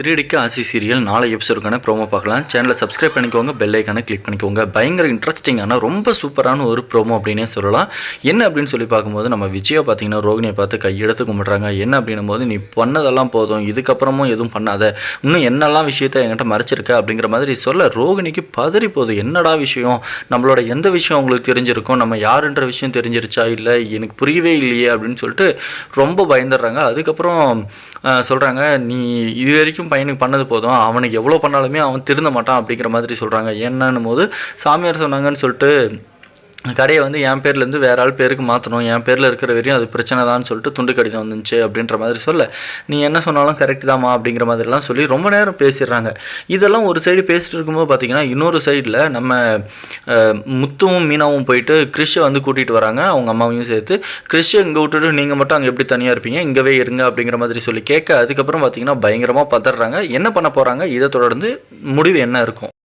3Dக்கு ஆசி serial 4 எபிசோடுக்கான promo பார்க்கலாம். சேனலை சப்ஸ்கிரைப் பண்ணிக்கோங்க, பெல் ஐக்கானை கிளிக் பண்ணிக்கோங்க. பயங்கர இன்ட்ரெஸ்டிங்கான ரொம்ப சூப்பரான ஒரு ப்ரோமோ அப்படின்னே சொல்லலாம். என்ன அப்படின்னு சொல்லி பார்க்கும்போது நம்ம விஜயை பார்த்தீங்கன்னா ரோகிணியை பார்த்து கையெடுத்து கும்பிட்றாங்க. என்ன அப்படின்னும் போது நீ பண்ணதெல்லாம் போதும், இதுக்கப்புறமும் எதுவும் பண்ணாத, இன்னும் என்னெல்லாம் விஷயத்த என்கிட்ட மறைச்சிருக்க அப்படிங்கிற மாதிரி சொல்ல ரோகிணிக்கு பதறி போகுது. என்னடா விஷயம், நம்மளோட எந்த விஷயம் உங்களுக்கு தெரிஞ்சிருக்கும், நம்ம யாருன்ற விஷயம் தெரிஞ்சிருச்சா, இல்லை எனக்கு புரியவே இல்லையே அப்படின்னு சொல்லிட்டு ரொம்ப பயந்துடுறாங்க. அதுக்கப்புறம் சொல்கிறாங்க, நீ இது வரைக்கும் பையனுக்கு பண்ணது போதும், அவனுக்கு எவ்வளோ பண்ணாலுமே அவன் திருந்த மாட்டான் அப்படிங்கிற மாதிரி சொல்கிறாங்க. என்னன்னும் போது சாமியார் சொன்னாங்கன்னு சொல்லிட்டு கடையை வந்து என் பேர்லேருந்து வேறு ஆள் பேருக்கு மாற்றணும், என் பேரில் இருக்கிற வரையும் அது பிரச்சனை தான் சொல்லிட்டு துண்டு கடிதம் வந்துச்சு அப்படின்ற மாதிரி சொல்ல, நீ என்ன சொன்னாலும் கரெக்டு தாம்மா அப்படிங்கிற மாதிரிலாம் சொல்லி ரொம்ப நேரம் பேசிடுறாங்க. இதெல்லாம் ஒரு சைடு பேசிட்டு இருக்கும்போது பார்த்திங்கன்னா இன்னொரு சைடில் நம்ம முத்துவும் மீனாவும் போயிட்டு கிறிஷை வந்து கூட்டிகிட்டு வராங்க, அவங்க அம்மாவையும் சேர்த்து. கிறிஷை இங்கே விட்டுட்டு நீங்கள் மட்டும் அங்கே எப்படி தனியாக இருப்பீங்க, இங்கேவே இருங்க அப்படிங்கிற மாதிரி சொல்லி கேட்க, அதுக்கப்புறம் பார்த்திங்கன்னா பயங்கரமாக பதறாங்க. என்ன பண்ண போகிறாங்க, இதை தொடர்ந்து முடிவு என்ன இருக்கும்?